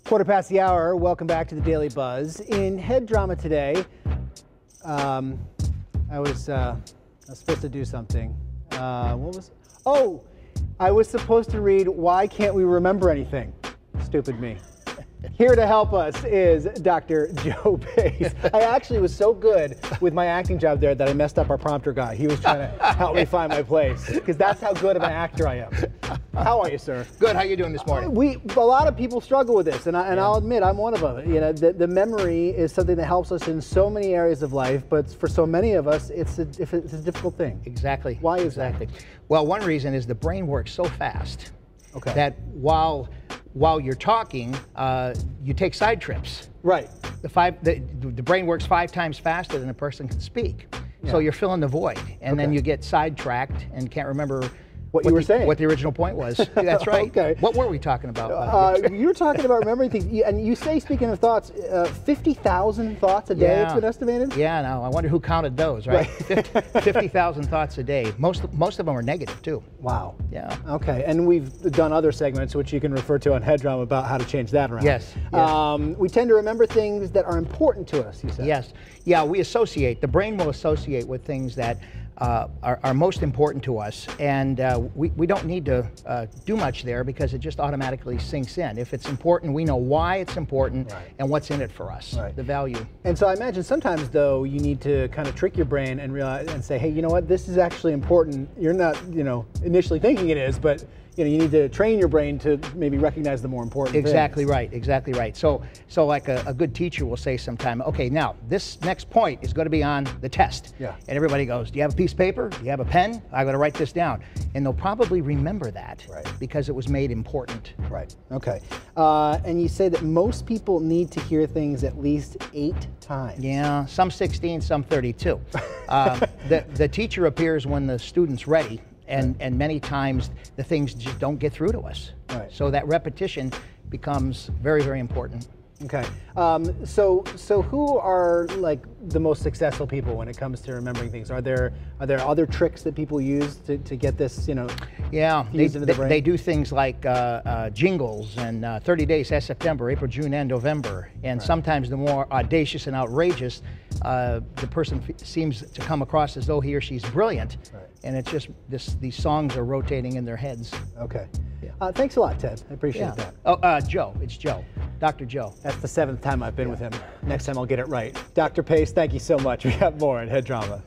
Quarter past the hour. Welcome back to the Daily Buzz. In head drama today, I was supposed to do something. Oh, I was supposed to read Why Can't We Remember Anything? Stupid me. Here to help us is Dr. Joe Pace. I actually was so good with my acting job there that I messed up our prompter guy. He was trying to help me find my place because that's how good of an actor I am. How are you, sir? Good. How you doing this morning? A lot of people struggle with this, and I'll admit I'm one of them. You know, the memory is something that helps us in so many areas of life, but for so many of us, it's a difficult thing. Exactly. Why is that? Well, one reason is the brain works so fast that while you're talking, you take side trips. Right. The brain works 5 times faster than a person can speak. Yeah. So you're filling the void, and then you get sidetracked and can't remember what you were saying. What the original point was. That's right. Okay. What were we talking about? You were talking about remembering things, and you say, speaking of thoughts, 50,000 thoughts a day, it's been estimated? Yeah, no, I wonder who counted those, right? 50,000 thoughts a day. Most of them are negative, too. Wow. Yeah. Okay, and we've done other segments, which you can refer to on Head Drama, about how to change that around. Yes. We tend to remember things that are important to us, you said. Yes. Yeah, the brain will associate with things that are most important to us, and we don't need to do much there because it just automatically sinks in. If it's important, we know why it's important and what's in it for us, the value. And so I imagine sometimes, though, you need to kind of trick your brain and realize and say, hey, you know what, this is actually important. You're not, initially thinking it is, but you need to train your brain to maybe recognize the more important things. Exactly right. So like a good teacher will say sometime, okay, now this next point is going to be on the test. Yeah. And everybody goes, do you have a piece of paper? Do you have a pen? I'm going to write this down. And they'll probably remember that because it was made important. Right. Okay. And you say that most people need to hear things at least 8 times. Yeah, some 16, some 32. The teacher appears when the student's ready. And many times the things just don't get through to us. Right. So that repetition becomes very, very important. Okay. So who are like the most successful people when it comes to remembering things? Are there other tricks that people use to get this, Yeah, fused into the brain? They do things like jingles and 30 days, that's September, April, June, and November. And sometimes the more audacious and outrageous, the person seems to come across as though he or she's brilliant. Right. And it's just these songs are rotating in their heads. Okay. Yeah. Thanks a lot, Ted. I appreciate that. Oh, Joe. It's Joe. Dr. Joe. That's the 7th time I've been with him. Next time I'll get it right. Dr. Pace, thank you so much. We have more in Head Drama.